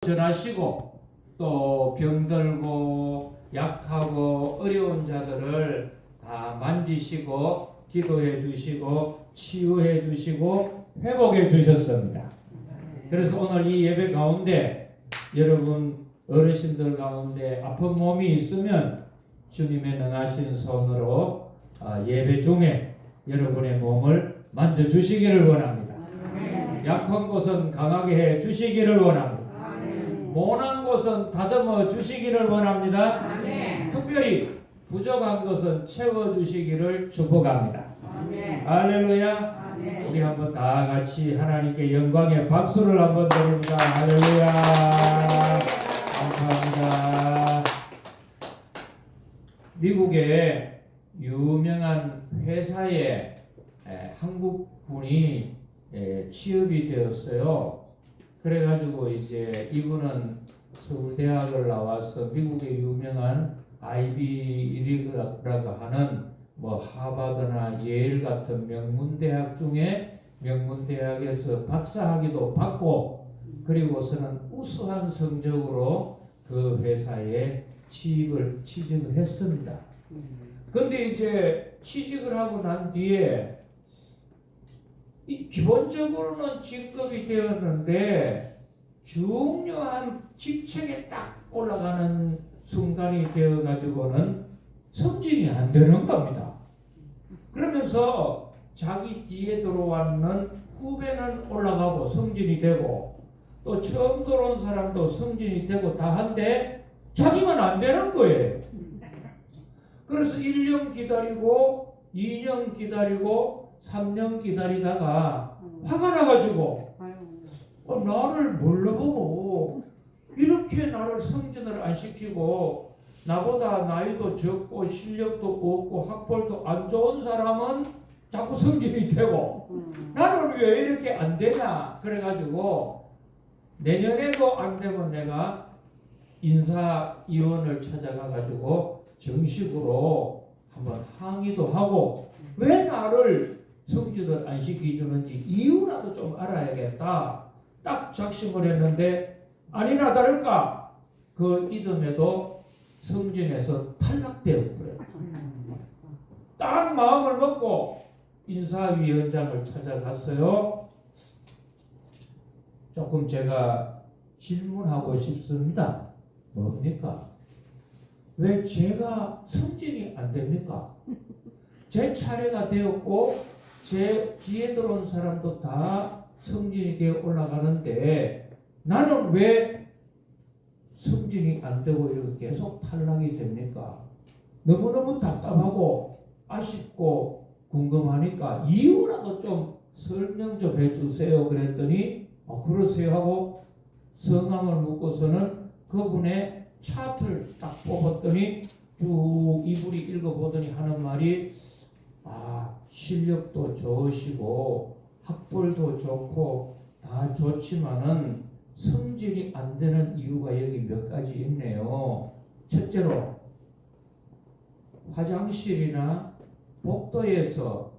전하시고 또 병들고 약하고 어려운 자들을 다 만지시고 기도해 주시고 치유해 주시고 회복해 주셨습니다. 그래서 오늘 이 예배 가운데 여러분 어르신들 가운데 아픈 몸이 있으면 주님의 능하신 손으로 예배 중에 여러분의 몸을 만져주시기를 원합니다. 약한 곳은 강하게 해 주시기를 원합니다. 모난 곳은 다듬어 주시기를 원합니다. 특별히 부족한 것은 채워주시기를 축복합니다. 할렐루야. 우리 한번 다 같이 하나님께 영광의 박수를 한번 드립니다. 할렐루야. 감사합니다. 미국의 유명한 회사에 한국 분이 취업이 되었어요. 그래가지고 이제 이분은 서울대학을 나와서 미국의 유명한 아이비리그라고 하는 뭐 하버드나 예일 같은 명문대학 중에 명문대학에서 박사학위도 받고 그리고서는 우수한 성적으로 그 회사에 취직을 했습니다. 근데 이제 취직을 하고 난 뒤에 기본적으로는 진급이 되었는데 중요한 직책에 딱 올라가는 순간이 되어가지고는 승진이 안 되는 겁니다. 그러면서 자기 뒤에 들어왔는 후배는 올라가고 승진이 되고 또 처음 들어온 사람도 승진이 되고 다 한데 자기만 안 되는 거예요. 그래서 1년 기다리고 2년 기다리고 3년 기다리다가 화가 나가지고 나를 뭘로 보고 이렇게 나를 승진을 안 시키고 나보다 나이도 적고 실력도 없고 학벌도 안 좋은 사람은 자꾸 승진이 되고 나는 왜 이렇게 안 되냐. 그래가지고 내년에도 안 되면 내가 인사위원을 찾아가가지고 정식으로 한번 항의도 하고 왜 나를 승진을 안 시켜주는지 이유라도 좀 알아야겠다. 딱 작심을 했는데 아니나 다를까 그 이듬해도 승진에서 탈락되었고요. 딱 마음을 먹고 인사위원장을 찾아갔어요. 조금 제가 질문하고 싶습니다. 뭡니까? 왜 제가 승진이 안 됩니까? 제 차례가 되었고 제 뒤에 들어온 사람도 다 승진이 되어 올라가는데 나는 왜 승진이 안 되고 이렇게 계속 탈락이 됩니까? 너무너무 답답하고 아쉽고 궁금하니까 이유라도 좀 설명 좀 해주세요. 그랬더니 그러세요 하고 성함을 묻고서는 그분의 차트를 딱 뽑았더니 쭉 이분이 읽어보더니 하는 말이 실력도 좋으시고 학벌도 좋고 다 좋지만은 승진이 안 되는 이유가 여기 몇 가지 있네요. 첫째로 화장실이나 복도에서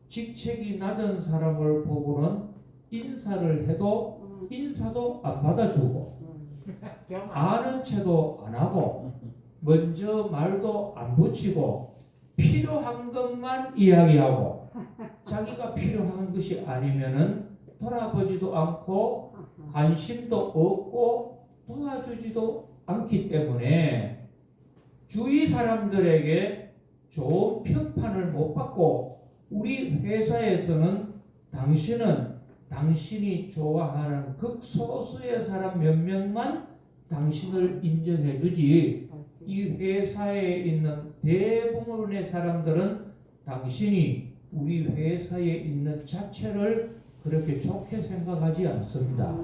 직책이 낮은 사람을 보고는 인사를 해도 인사도 안 받아주고 아는 체도 안 하고 먼저 말도 안 붙이고 필요한 것만 이야기하고 자기가 필요한 것이 아니면은 돌아보지도 않고 관심도 없고 도와주지도 않기 때문에 주위 사람들에게 좋은 평판을 못 받고 우리 회사에서는 당신이 좋아하는 극소수의 사람 몇 명만 당신을 인정해 주지 이 회사에 있는 대부분의 사람들은 당신이 우리 회사에 있는 자체를 그렇게 좋게 생각하지 않습니다.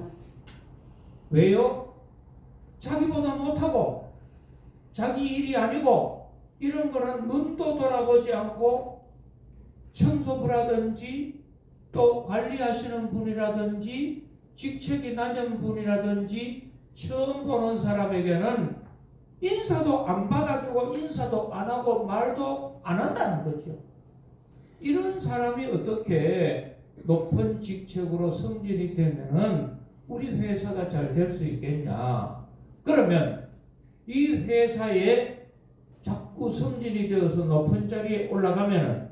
왜요? 자기보다 못하고 자기 일이 아니고 이런 거는 눈도 돌아보지 않고 청소부라든지 또 관리하시는 분이라든지 직책이 낮은 분이라든지 처음 보는 사람에게는 인사도 안 받아주고 인사도 안 하고 말도 안 한다는 거죠. 이런 사람이 어떻게 높은 직책으로 승진이 되면은 우리 회사가 잘 될 수 있겠냐? 그러면 이 회사에 자꾸 승진이 되어서 높은 자리에 올라가면은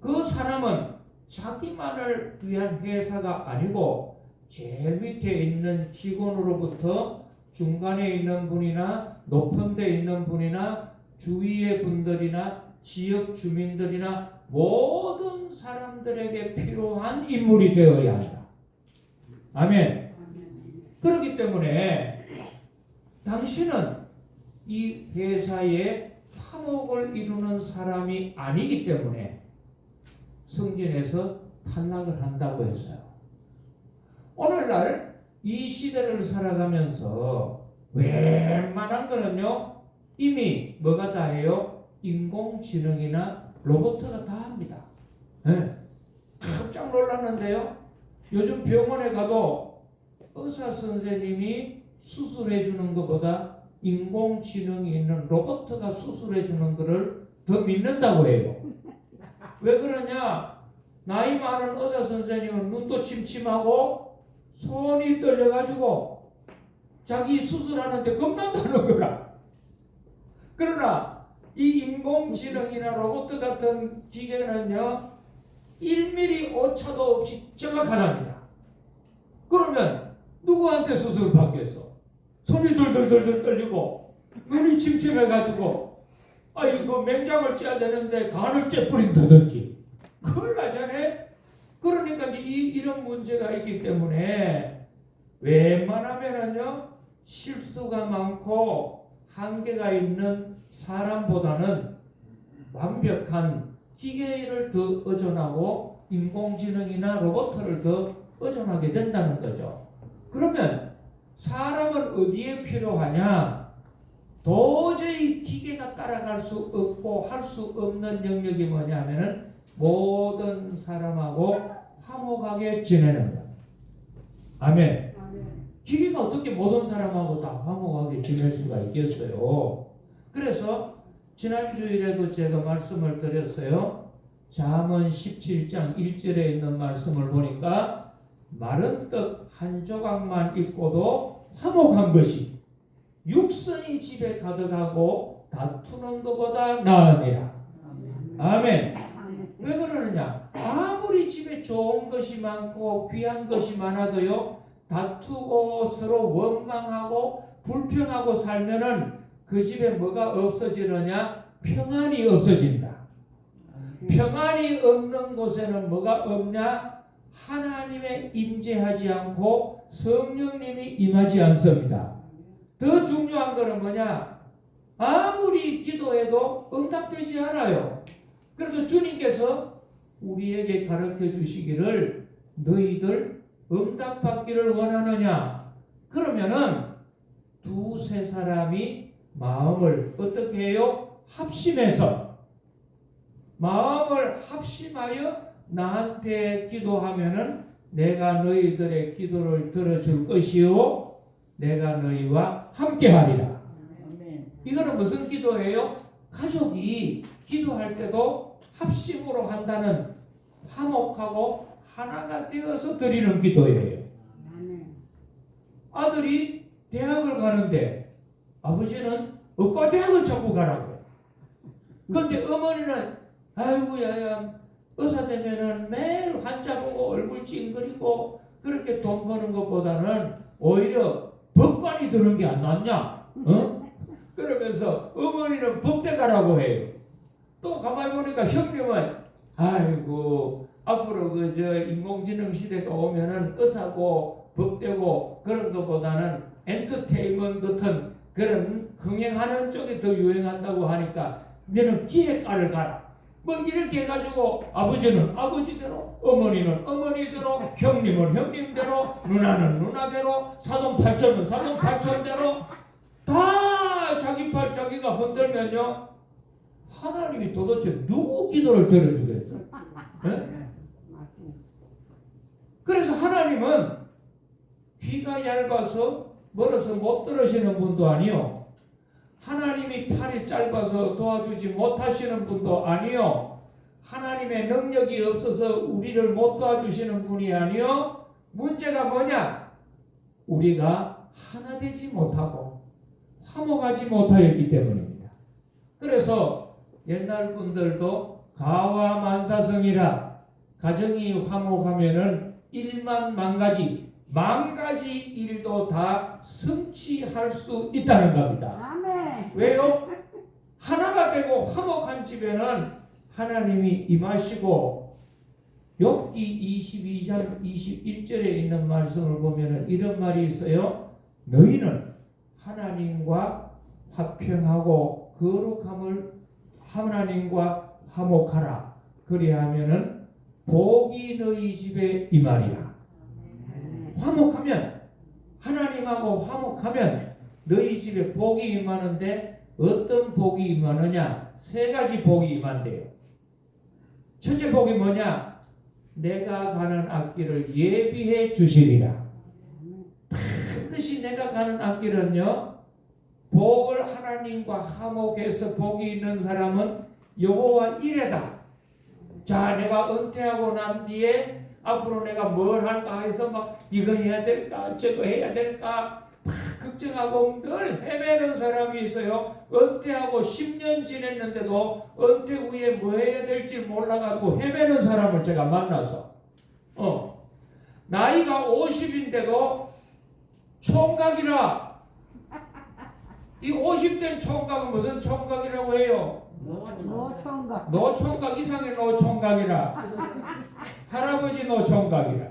그 사람은 자기만을 위한 회사가 아니고 제일 밑에 있는 직원으로부터 중간에 있는 분이나 높은 데 있는 분이나 주위의 분들이나 지역 주민들이나 모든 사람들에게 필요한 인물이 되어야 한다. 아멘. 그렇기 때문에 당신은 이 회사에 화목을 이루는 사람이 아니기 때문에 승진해서 탈락을 한다고 했어요. 오늘날 이 시대를 살아가면서 웬만한 거는요 이미 뭐가 다 해요? 인공지능이나 로봇가 다 합니다. 네. 깜짝 놀랐는데요. 요즘 병원에 가도 의사 선생님이 수술해 주는 것보다 인공지능이 있는 로봇가 수술해 주는 것을 더 믿는다고 해요. 왜 그러냐? 나이 많은 의사 선생님은 눈도 침침하고 손이 떨려가지고 자기 수술하는데 겁난다는 거라. 그러나 이 인공지능이나 로봇 같은 기계는요 1mm 오차도 없이 정확하답니다. 그러면 누구한테 수술을 받겠어? 손이 덜덜덜덜 떨리고 눈이 침침해가지고 이거 맹장을 째야 되는데 간을 째뿌린다든지 큰일 나잖아요. 그러니까 이런 문제가 있기 때문에 웬만하면은요 실수가 많고 한계가 있는 사람보다는 완벽한 기계를 더 의존하고 인공지능이나 로봇을 더 의존하게 된다는 거죠. 그러면 사람은 어디에 필요하냐? 도저히 기계가 따라갈 수 없고 할 수 없는 영역이 뭐냐면은 모든 사람하고 화목하게 지내는 것. 아멘. 기계가 어떻게 모든 사람하고 다 화목하게 지낼 수가 있겠어요? 그래서 지난 주일에도 제가 말씀을 드렸어요. 잠언 17장 1절에 있는 말씀을 보니까 마른 떡 한 조각만 있고도 화목한 것이 육선이 집에 가득하고 다투는 것보다 나으니라. 아멘. 왜 그러느냐? 아무리 집에 좋은 것이 많고 귀한 것이 많아도요 다투고 서로 원망하고 불평하고 살면은 그 집에 뭐가 없어지느냐? 평안이 없어진다. 평안이 없는 곳에는 뭐가 없냐? 하나님의 임재하지 않고 성령님이 임하지 않습니다. 더 중요한 것은 뭐냐? 아무리 기도해도 응답되지 않아요. 그래서 주님께서 우리에게 가르쳐 주시기를 너희들 응답받기를 원하느냐? 그러면은 두세 사람이 마음을 어떻게 해요? 합심해서 마음을 합심하여 나한테 기도하면은 내가 너희들의 기도를 들어줄 것이요 내가 너희와 함께하리라. 이거는 무슨 기도예요? 가족이 기도할 때도 합심으로 한다는 화목하고 하나가 되어서 드리는 기도예요. 아들이 대학을 가는데 아버지는 의과대학을 자꾸 가라고. 그런데 어머니는 아이고 야야 의사 되면은 매일 환자 보고 얼굴 찡그리고 그렇게 돈 버는 것보다는 오히려 법관이 드는 게 안 낫냐? 그러면서 어머니는 법대 가라고 해요. 또 가만히 보니까 형님은 아이고 앞으로 그저 인공지능 시대가 오면은 의사고 법대고 그런 것보다는 엔터테인먼트 같은 그런 흥행하는 쪽이 더 유행한다고 하니까 너는 기획과를 가라. 뭐 이렇게 해가지고 아버지는 아버지대로 어머니는 어머니대로 형님은 형님대로 누나는 누나대로 사돈팔촌은 사돈팔촌대로 다 자기 팔 자기가 흔들면요 하나님이 도대체 누구 기도를 들어주겠어? 네? 그래서 하나님은 귀가 얇아서 멀어서 못 들으시는 분도 아니요 하나님이 팔이 짧아서 도와주지 못하시는 분도 아니요 하나님의 능력이 없어서 우리를 못 도와주시는 분이 아니요 문제가 뭐냐? 우리가 하나 되지 못하고 화목하지 못하였기 때문입니다. 그래서 옛날 분들도 가화만사성이라 가정이 화목하면은 일만 만가지 만가지 일도 다 성취할 수 있다는 겁니다. 아멘. 왜요? 하나가 되고 화목한 집에는 하나님이 임하시고 욥기 22장 21절에 있는 말씀을 보면은 이런 말이 있어요. 너희는 하나님과 화평하고 거룩함을 하나님과 화목하라. 그리하면은 복이 너희 집에 임하리라. 화목하면 하나님하고 화목하면 너희 집에 복이 임하는데 어떤 복이 임하느냐? 세 가지 복이 임한대요. 첫째 복이 뭐냐? 내가 가는 앞길을 예비해 주시리라. 반드시 내가 가는 앞길은요, 복을 하나님과 화목해서 복이 있는 사람은 여호와 이레다. 자, 내가 은퇴하고 난 뒤에 앞으로 내가 뭘 할까 해서 막 이거 해야 될까 저거 해야 될까 막 걱정하고 늘 헤매는 사람이 있어요. 은퇴하고 10년 지냈는데도 은퇴 후에 뭐 해야 될지 몰라가지고 헤매는 사람을 제가 만나서 나이가 50인데도 총각이라. 이 50된 총각은 무슨 총각이라고 해요? 노총각. 노총각 이상의 노총각이라. 할아버지 노총각이라.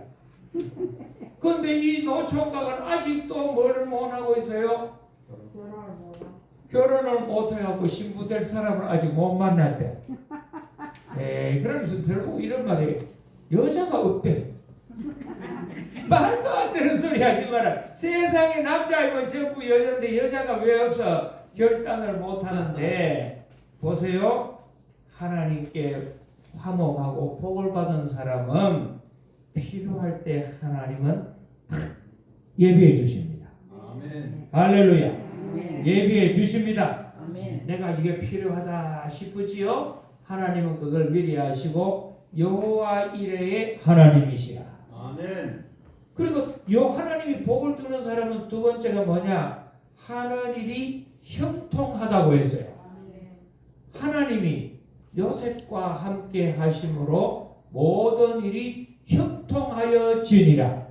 근데 이 노총각은 아직도 뭘 못하고 있어요? 결혼을 못해갖고 신부 될 사람을 아직 못 만났대. 그러면서 결국 이런 말이에요. 여자가 없대. 말도 안 되는 소리 하지 마라. 세상에 남자이면 전부 여자인데 여자가 왜 없어? 결단을 못하는데 보세요. 하나님께 화목하고 복을 받은 사람은 필요할 때 하나님은 예비해 주십니다. 아멘. 할렐루야. 아멘. 예비해 주십니다. 아멘. 내가 이게 필요하다 싶으지요? 하나님은 그걸 미리 하시고 여호와 이레의 하나님이시라. 아멘. 그리고 요 하나님이 복을 주는 사람은 두 번째가 뭐냐? 하는 일이 형통하다고 했어요. 하나님이 요셉과 함께 하심으로 모든 일이 형통하여지니라.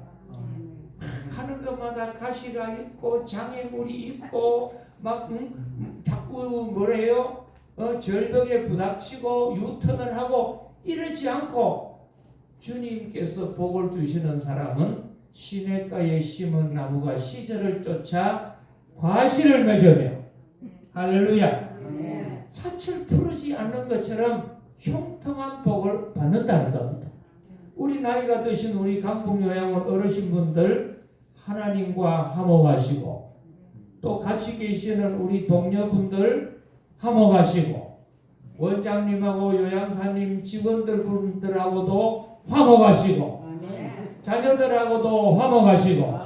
하는 것마다 가시가 있고 장애물이 있고 막 자꾸 뭐래요? 절벽에 부닥치고 유턴을 하고 이러지 않고 주님께서 복을 주시는 사람은 시냇가에 심은 나무가 시절을 쫓아 과실을 맺으며 할렐루야. 사철 푸르지 않는 것처럼 형통한 복을 받는다는 겁니다. 우리 나이가 드신 우리 강북요양원 어르신분들 하나님과 화목하시고 또 같이 계시는 우리 동료분들 화목하시고 원장님하고 요양사님 직원들분들하고도 화목하시고 자녀들하고도 화목하시고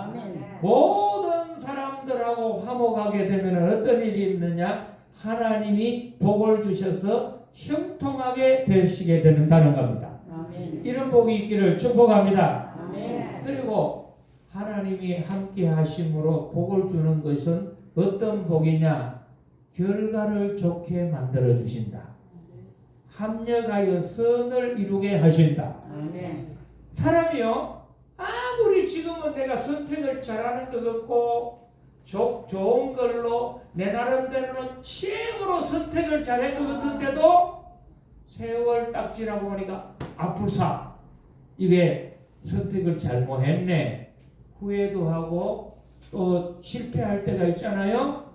모든 사람들하고 화목하게 되면 어떤 일이 있느냐? 하나님이 복을 주셔서 형통하게 되시게 된다는 겁니다. 이런 복이 있기를 축복합니다. 그리고 하나님이 함께 하심으로 복을 주는 것은 어떤 복이냐? 결과를 좋게 만들어 주신다. 합력하여 선을 이루게 하신다. 사람이요, 아무리 지금은 내가 선택을 잘하는 것 같고 좋은 걸로 내 나름대로는 최고로 선택을 잘한 것 같은데도 세월 딱 지나고 보니까 아플사 이게 선택을 잘못했네 후회도 하고 또 실패할 때가 있잖아요.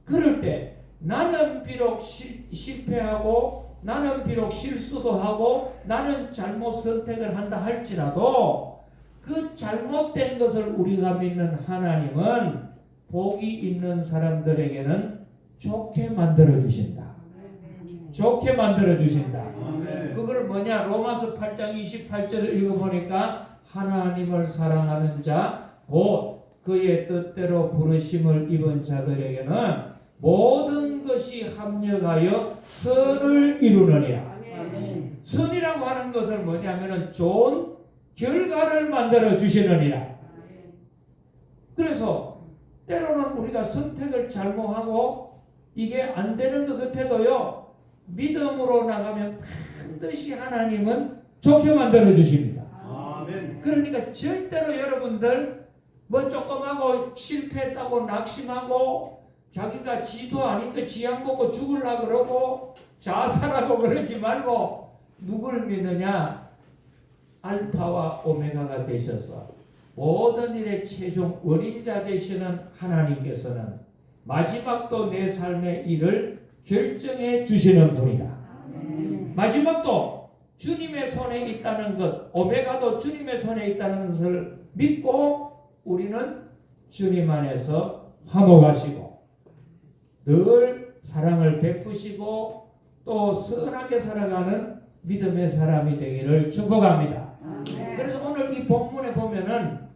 그럴 때 나는 비록 실패하고 나는 비록 실수도 하고 나는 잘못 선택을 한다 할지라도 그 잘못된 것을 우리가 믿는 하나님은 복이 있는 사람들에게는 좋게 만들어 주신다. 좋게 만들어 주신다. 그걸 뭐냐? 로마서 8장 28절을 읽어보니까 하나님을 사랑하는 자 곧 그의 뜻대로 부르심을 입은 자들에게는 모든 것이 합력하여 선을 이루느니라. 선이라고 하는 것을 뭐냐면은 좋은 결과를 만들어 주시느니라. 그래서 때로는 우리가 선택을 잘못하고 이게 안 되는 것 같아도요, 믿음으로 나가면 반드시 하나님은 좋게 만들어 주십니다. 아멘. 그러니까 절대로 여러분들 뭐 조금 하고 실패했다고 낙심하고 자기가 지도 아닌데 지약 먹고 죽으려고 그러고 자살하고 그러지 말고 누굴 믿느냐? 알파와 오메가가 되셔서 모든 일의 최종 원인자 되시는 하나님께서는 마지막도 내 삶의 일을 결정해 주시는 분이다. 마지막도 주님의 손에 있다는 것, 오메가도 주님의 손에 있다는 것을 믿고 우리는 주님 안에서 화목하시고 늘 사랑을 베푸시고 또 선하게 살아가는 믿음의 사람이 되기를 축복합니다. 그래서 오늘 이 본문에 보면은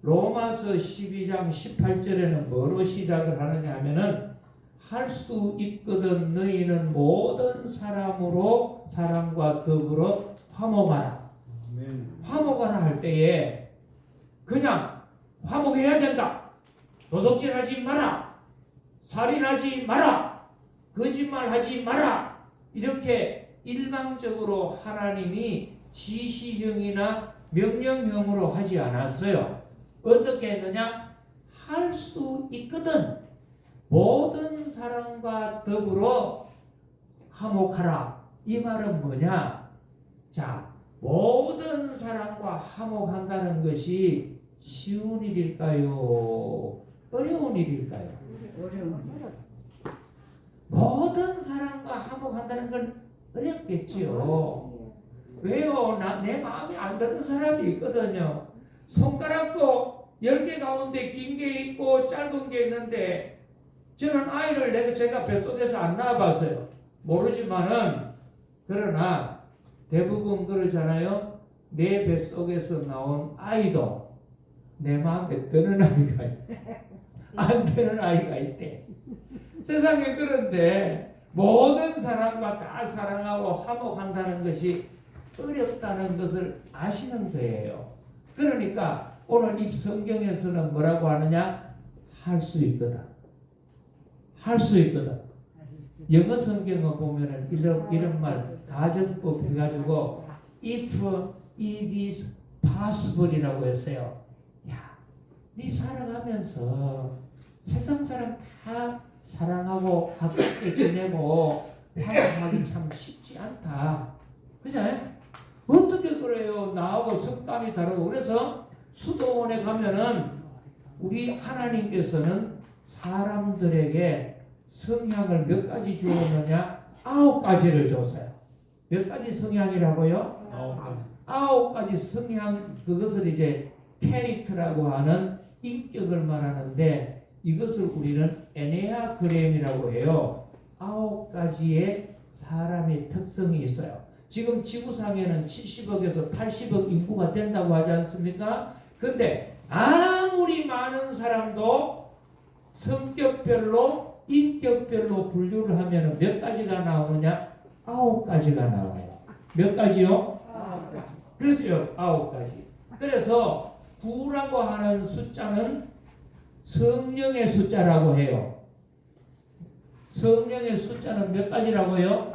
로마서 12장 18절에는 뭐로 시작을 하느냐 하면은 할 수 있거든 너희는 모든 사람으로 사람과 더불어 화목하라. 아멘. 화목하라 할 때에 그냥 화목해야 된다. 도둑질하지 마라. 살인하지 마라. 거짓말하지 마라. 이렇게 일방적으로 하나님이 지시형이나 명령형으로 하지 않았어요. 어떻게 했느냐? 할 수 있거든 모든 사람과 더불어 화목하라. 이 말은 뭐냐? 자, 모든 사람과 화목한다는 것이 쉬운 일일까요? 어려운 일일까요? 모든 사람과 화목한다는 건 어렵겠지요. 왜요? 내 마음에 안 드는 사람이 있거든요. 손가락도 10개 가운데 긴 게 있고 짧은 게 있는데 저는 아이를 제가 뱃속에서 안 낳아봤어요. 모르지만은 그러나 대부분 그러잖아요. 내 뱃속에서 나온 아이도 내 마음에 드는 아이가 있대. 안 드는 아이가 있대. 세상에 그런데 모든 사람과 다 사랑하고 화목한다는 것이 어렵다는 것을 아시는 거예요. 그러니까 오늘 이 성경에서는 뭐라고 하느냐? 할 수 있거든. 할 수 있거든. 영어 성경을 보면은 이런 말 가정법 해가지고 if it is possible이라고 했어요. 야, 네 살아가면서 세상 사람 다 사랑하고 가깝게 지내고 화목하기 참 쉽지 않다. 그죠? 어떻게 그래요? 나하고 성감이 다르고. 그래서 수도원에 가면은 우리 하나님께서는 사람들에게 성향을 몇 가지 주었느냐? 9가지를 줬어요. 몇 가지 성향이라고요? 9가지 성향, 그것을 이제 캐릭터라고 하는 인격을 말하는데 이것을 우리는 에네아그램이라고 해요. 9가지의 사람의 특성이 있어요. 지금 지구상에는 70억에서 80억 인구가 된다고 하지 않습니까? 근데 아무리 많은 사람도 성격별로 인격별로 분류를 하면 몇 가지가 나오느냐? 9가지가 나와요. 몇 가지요? 9가지. 그렇죠. 9가지. 그래서 9라고 하는 숫자는 성령의 숫자라고 해요. 성령의 숫자는 몇 가지라고요?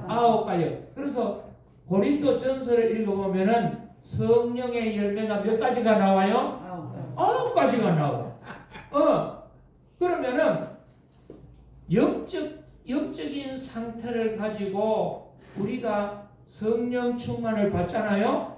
9가지요. 그래서 고린도 전서를 읽어보면은 성령의 열매가 몇 가지가 나와요? 9가지가 나와요. 그러면은 영적인 상태를 가지고 우리가 성령 충만을 받잖아요.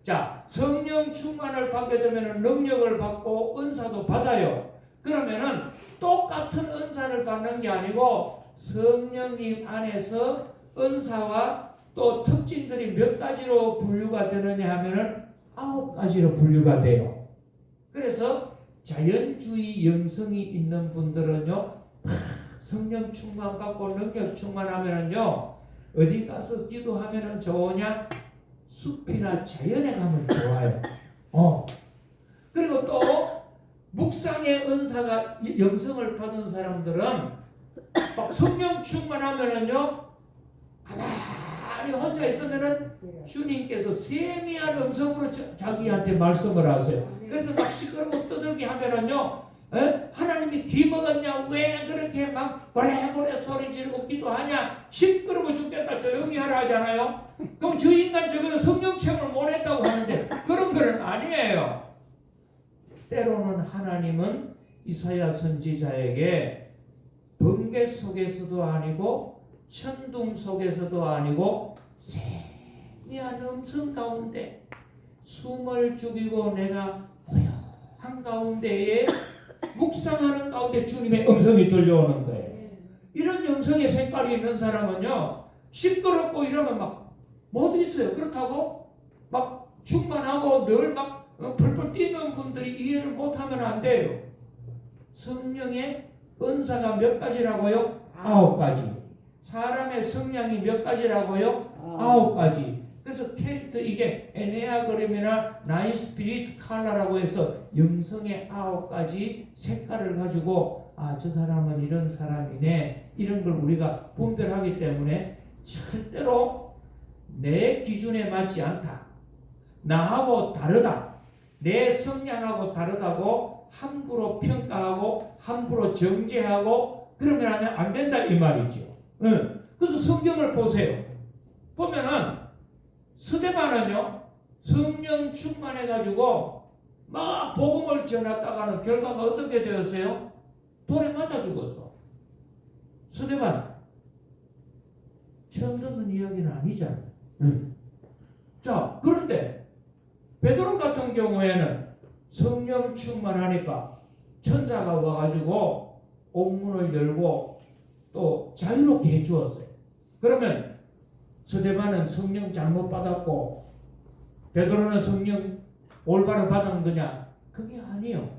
자, 성령 충만을 받게 되면은 능력을 받고 은사도 받아요. 그러면은 똑같은 은사를 받는 게 아니고 성령님 안에서 은사와 또 특징들이 몇 가지로 분류가 되느냐 하면은 9가지로 분류가 돼요. 그래서 자연주의 영성이 있는 분들은요, 성령 충만 받고 능력 충만하면은요, 어디 가서 기도하면은 좋으냐? 숲이나 자연에 가면 좋아요. 그리고 또 묵상의 은사가 영성을 받은 사람들은 막 성령 충만하면은요, 가만히 가만히 혼자 있으면은 주님께서 세미한 음성으로 자기한테 말씀을 하세요. 그래서 막 시끄럽고 떠들게 하면은요, 하나님이 뒤먹었냐? 왜 그렇게 막 고래고래 소리 지르고 기도하냐? 시끄러워 죽겠다, 조용히 하라 하잖아요. 그럼 저 인간 저거는 성령 체험을 못 했다고 하는데 그런 거는 아니에요. 때로는 하나님은 이사야 선지자에게 번개 속에서도 아니고 천둥 속에서도 아니고 세미한 음성 가운데 숨을 죽이고 내가 고요한 가운데에 묵상하는 가운데 주님의 음성이 들려오는 거예요. 이런 음성의 색깔이 있는 사람은요, 시끄럽고 이러면 막 못 있어요. 그렇다고 막 충만하고 늘 막 펄펄 뛰는 분들이 이해를 못하면 안 돼요. 성령의 은사가 몇 가지라고요? 9가지. 사람의 성향이 몇 가지라고요? 9가지. 그래서 캐릭터, 이게 에네아그램이나 나인 스피릿 칼라라고 해서 영성의 9가지 색깔을 가지고 저 사람은 이런 사람이네, 이런 걸 우리가 분별하기 때문에 절대로 내 기준에 맞지 않다, 나하고 다르다, 내 성향하고 다르다고 함부로 평가하고 함부로 정죄하고 그러면 안 된다 이 말이죠. 그래서 성경을 보세요. 보면은 스데반은요, 성령 충만해가지고 막 복음을 전했다가는 결과가 어떻게 되었어요? 돌에 맞아 죽었어. 스데반 처음 듣는 이야기는 아니잖아요. 자, 그런데 베드로 같은 경우에는 성령 충만하니까 천사가 와가지고 옥문을 열고 또 자유롭게 해주었어요. 그러면 스데반은 성령 잘못 받았고 베드로는 성령 올바로 받은 거냐? 그게 아니에요.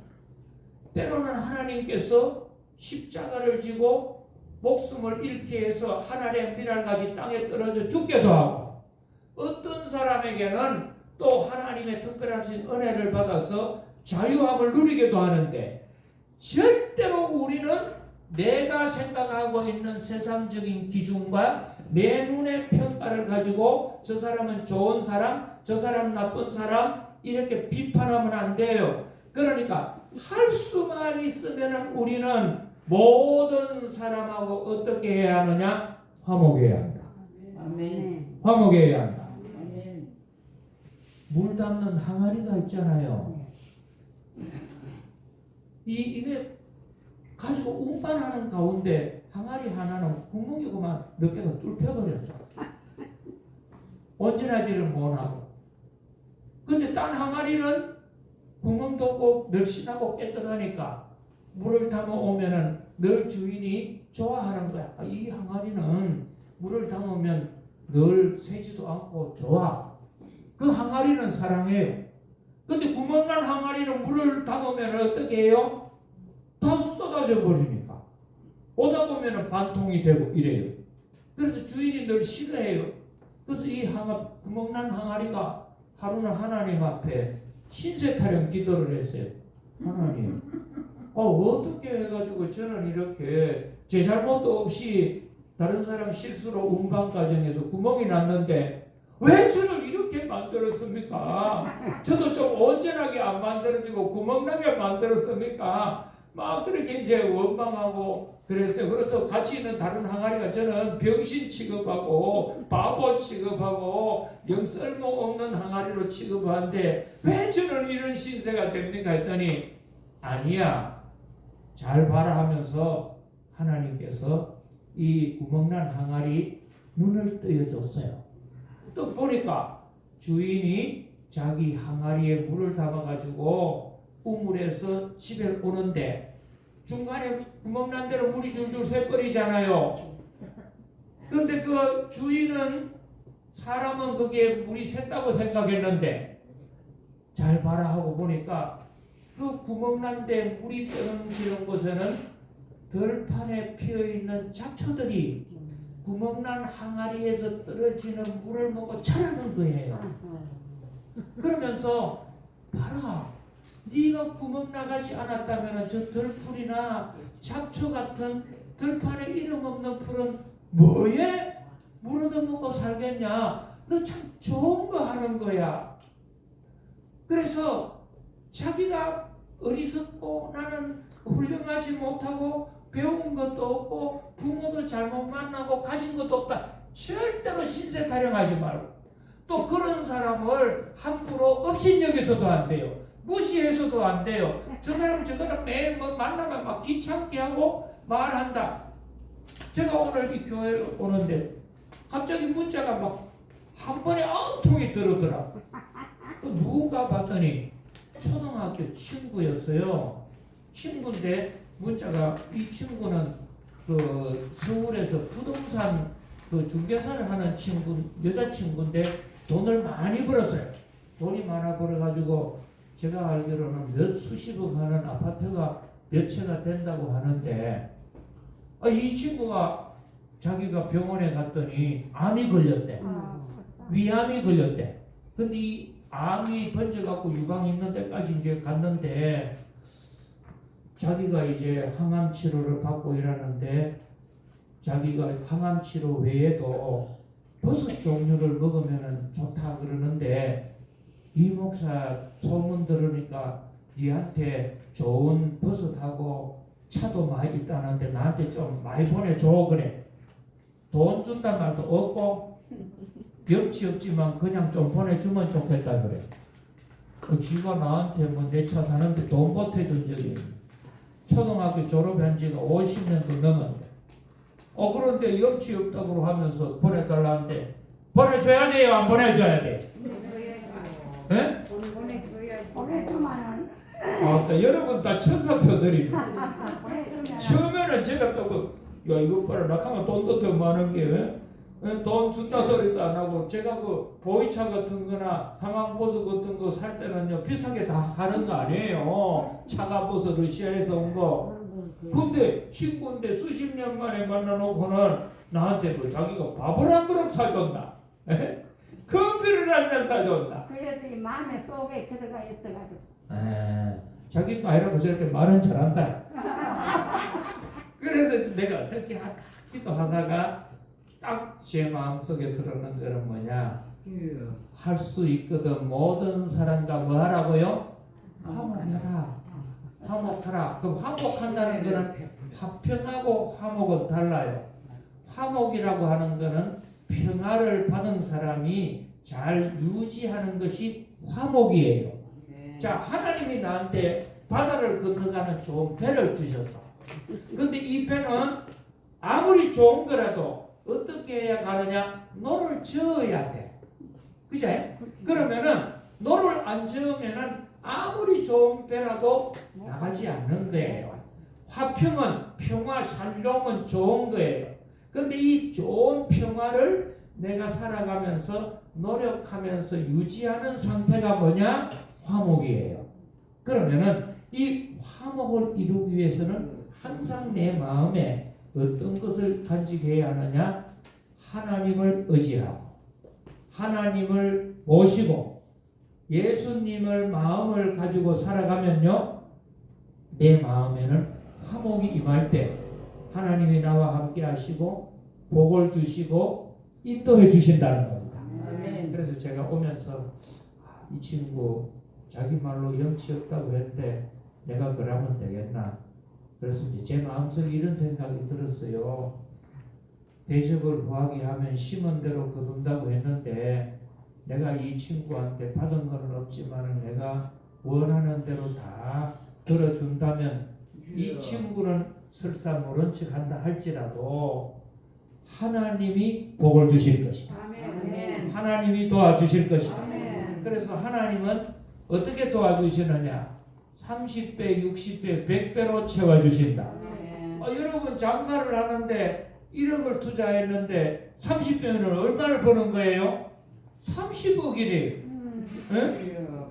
때로는 하나님께서 십자가를 지고 목숨을 잃게 해서 하늘의 미랄같이 땅에 떨어져 죽게도 하고, 어떤 사람에게는 또 하나님의 특별하신 은혜를 받아서 자유함을 누리기도 하는데, 절대로 우리는 내가 생각하고 있는 세상적인 기준과 내 눈의 평가를 가지고 저 사람은 좋은 사람, 저 사람은 나쁜 사람 이렇게 비판하면 안 돼요. 그러니까 할 수만 있으면 우리는 모든 사람하고 어떻게 해야 하느냐? 화목해야 한다. 아멘. 화목해야 한다. 아멘. 물 담는 항아리가 있잖아요. 이게 가지고 운반하는 가운데 항아리 하나는 구멍이고만 몇 개가 뚫혀버렸죠. 온전하지를 못하고. 근데 딴 항아리는 구멍도 없고 늘씬하고 깨끗하니까 물을 담아 오면은 늘 주인이 좋아하는 거야. 이 항아리는 물을 담으면 늘 새지도 않고 좋아. 그 항아리는 사랑해요. 근데 구멍난 항아리는 물을 담으면 어떻게 해요? 다 쏟아져 버리니까 오다 보면은 반통이 되고 이래요. 그래서 주인이 늘 싫어해요. 그래서 이 구멍난 항아리가 하루는 하나님 앞에 신세 타령 기도를 했어요. 하나님, 어떻게 해가지고 저는 이렇게 제 잘못도 없이 다른 사람 실수로 운반 과정에서 구멍이 났는데 왜 저를 이렇게 만들었습니까? 저도 좀 온전하게 안 만들어지고 구멍나게 만들었습니까? 막 그렇게 이제 원망하고 그랬어요. 그래서 같이 있는 다른 항아리가 저는 병신 취급하고 바보 취급하고 영 쓸모없는 항아리로 취급하는데 왜 저는 이런 신세가 됩니까? 했더니 아니야, 잘 봐라 하면서 하나님께서 이 구멍난 항아리 눈을 뜨여줬어요. 또 보니까 주인이 자기 항아리에 물을 담아가지고 우물에서 집에 오는데 중간에 구멍난 대로 물이 줄줄 새버리잖아요. 근데 그 주인은, 사람은 그게 물이 샜다고 생각했는데 잘 봐라 하고 보니까 그 구멍난 데 물이 떨어지는 곳에는 들판에 피어있는 잡초들이 구멍난 항아리에서 떨어지는 물을 먹고 자라는 거예요. 그러면서 봐라, 네가 구멍 나가지 않았다면 저 들풀이나 잡초 같은 들판에 이름 없는 풀은 뭐에 물 얻어먹고 살겠냐? 너 참 좋은 거 하는 거야. 그래서 자기가 어리석고 나는 훌륭하지 못하고 배운 것도 없고 부모도 잘못 만나고 가진 것도 없다. 절대로 신세 타령하지 말고 또 그런 사람을 함부로 업신여겨서도 안 돼요. 무시해서도 안 돼요. 저 사람 저거는 매일 뭐 만나면 막 귀찮게 하고 말한다. 제가 오늘 이 교회에 오는데 갑자기 문자가 막 한 번에 통이 들어오더라. 누군가 봤더니 초등학교 친구였어요. 친구인데 문자가 이 친구는 그 서울에서 부동산 그 중개사를 하는 친구 여자친구인데 돈을 많이 벌었어요. 돈이 많아 벌어가지고 제가 알기로는 몇 수십억 하는 아파트가 몇 채가 된다고 하는데 이 친구가 자기가 병원에 갔더니 암이 걸렸대. 위암이 걸렸대. 근데 이 암이 번져갖고 유방 있는 데까지 이제 갔는데 자기가 이제 항암 치료를 받고 일하는데 자기가 항암 치료 외에도 버섯 종류를 먹으면 좋다 그러는데 이 목사 소문 들으니까 니한테 좋은 버섯하고 차도 많이 있다는데 나한테 좀 많이 보내줘 그래. 돈 준단 말도 없고 염치 없지만 그냥 좀 보내주면 좋겠다 그래. 쥐가 나한테 뭐 내 차 사는데 돈 보태준 적이 있는. 초등학교 졸업한 지가 50년도 넘었는데 그런데 염치 없다고 하면서 보내달라는데 보내줘야 돼요? 안 보내줘야 돼? 예? 여러분 다 천사표들이 처음에는 제가 또 야 이것 봐라 낙하면 돈도 더 많은 게 돈 준다 소리도 안 하고 제가 그 보이차 같은 거나 상황버섯 같은 거 살 때는요 비싸게 다 사는 거 아니에요. 차가버섯 러시아에서 온 거. 근데 친구인데 수십 년 만에 만나놓고는 나한테 그 자기가 밥을 한 그릇 사줬나 커피를 한 잔 사줬나. 그래도 이 마음에 속에 들어가 있어가지고. 자기 거 아니라고 저렇게 말은 잘한다. 그래서 내가 어떻게 하지도 하다가 딱 제 마음속에 들어오는 거는 뭐냐, 할 수 있거든. 모든 사람과 뭐 하라고요? 화목해라. 화목하라. 그럼 화목한다는 거는 화평하고 화목은 달라요. 화목이라고 하는 거는 평화를 받은 사람이 잘 유지하는 것이 화목이에요. 자, 하나님이 나한테 바다를 건너가는 좋은 배를 주셨어. 근데 이 배는 아무리 좋은 거라도 어떻게 해야 가느냐? 노를 저어야 돼. 그죠? 그러면은 노를 안 저으면은 아무리 좋은 배라도 나가지 않는 거예요. 화평은 평화, 샬롬은 좋은 거예요. 근데 이 좋은 평화를 내가 살아가면서 노력하면서 유지하는 상태가 뭐냐? 화목이에요. 그러면은 이 화목을 이루기 위해서는 항상 내 마음에 어떤 것을 간직해야 하느냐? 하나님을 의지하고 하나님을 모시고 예수님을 마음을 가지고 살아가면요, 내 마음에는 화목이 임할 때 하나님이 나와 함께 하시고 복을 주시고 인도해 주신다는 겁니다. 그래서 제가 오면서 이 친구 자기 말로 염치 없다고 했는데 내가 그러면 되겠나. 그래서 이제 제 마음속에 이런 생각이 들었어요. 대접을 구하게 하면 심은 대로 거둔다고 했는데 내가 이 친구한테 받은 건 없지만 내가 원하는 대로 다 들어준다면 이 친구는 설사 모른 척 한다 할지라도 하나님이 복을 주실 것이다. 하나님이 도와주실 것이다. 그래서 하나님은 어떻게 도와주시느냐? 30배, 60배, 100배로 채워주신다. 여러분 장사를 하는데 1억을 투자했는데 30배는 얼마를 버는 거예요? 30억이래요.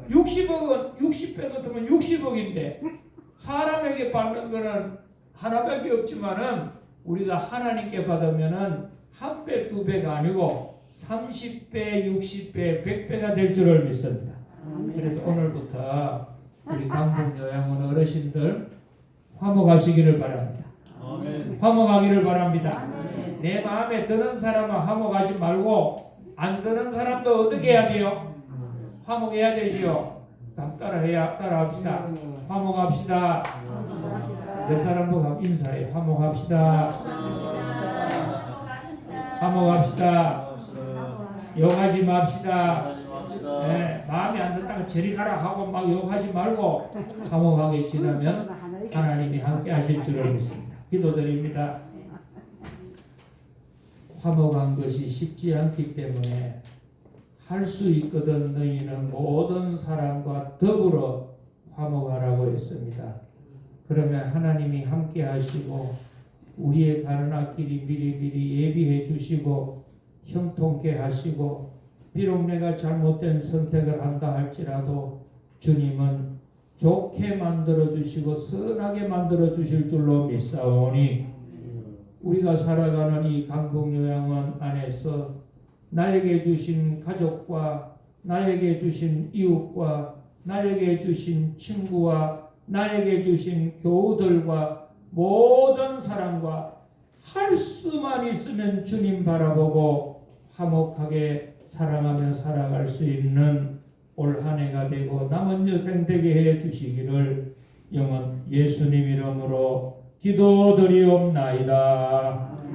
60억은 60배 같으면 60억인데 사람에게 받는 거는 하나밖에 없지만은 우리가 하나님께 받으면은 한 배, 두 배가 아니고 30배, 60배, 100배가 될 줄을 믿습니다. 그래서 오늘부터 우리 강북 요양원 어르신들 화목하시기를 바랍니다. 화목하기를 바랍니다. 내 마음에 드는 사람은 화목하지 말고 안 드는 사람도 어떻게 해야 돼요? 화목해야 되지요. 따라합시다. 화목합시다. 옆 사람도 인사해. 화목합시다. 화목합시다. 욕하지 맙시다. 네, 마음에 안 든다고 저리 가라 하고 막 욕하지 말고 화목하게 지나면 하나님이 함께 하실 줄을 믿습니다. 기도드립니다. 화목한 것이 쉽지 않기 때문에 할 수 있거든 너희는 모든 사람과 더불어 화목하라고 했습니다. 그러면 하나님이 함께 하시고 우리의 가는 앞길이 미리미리 예비해 주시고 형통케 하시고 비록 내가 잘못된 선택을 한다 할지라도 주님은 좋게 만들어 주시고 선하게 만들어 주실 줄로 믿사오니 우리가 살아가는 이 강북요양원 안에서 나에게 주신 가족과 나에게 주신 이웃과 나에게 주신 친구와 나에게 주신 교우들과 모든 사람과 할 수만 있으면 주님 바라보고 화목하게 사랑하며 살아갈 수 있는 올 한 해가 되고 남은 여생 되게 해 주시기를 영원 예수님 이름으로 기도드리옵나이다.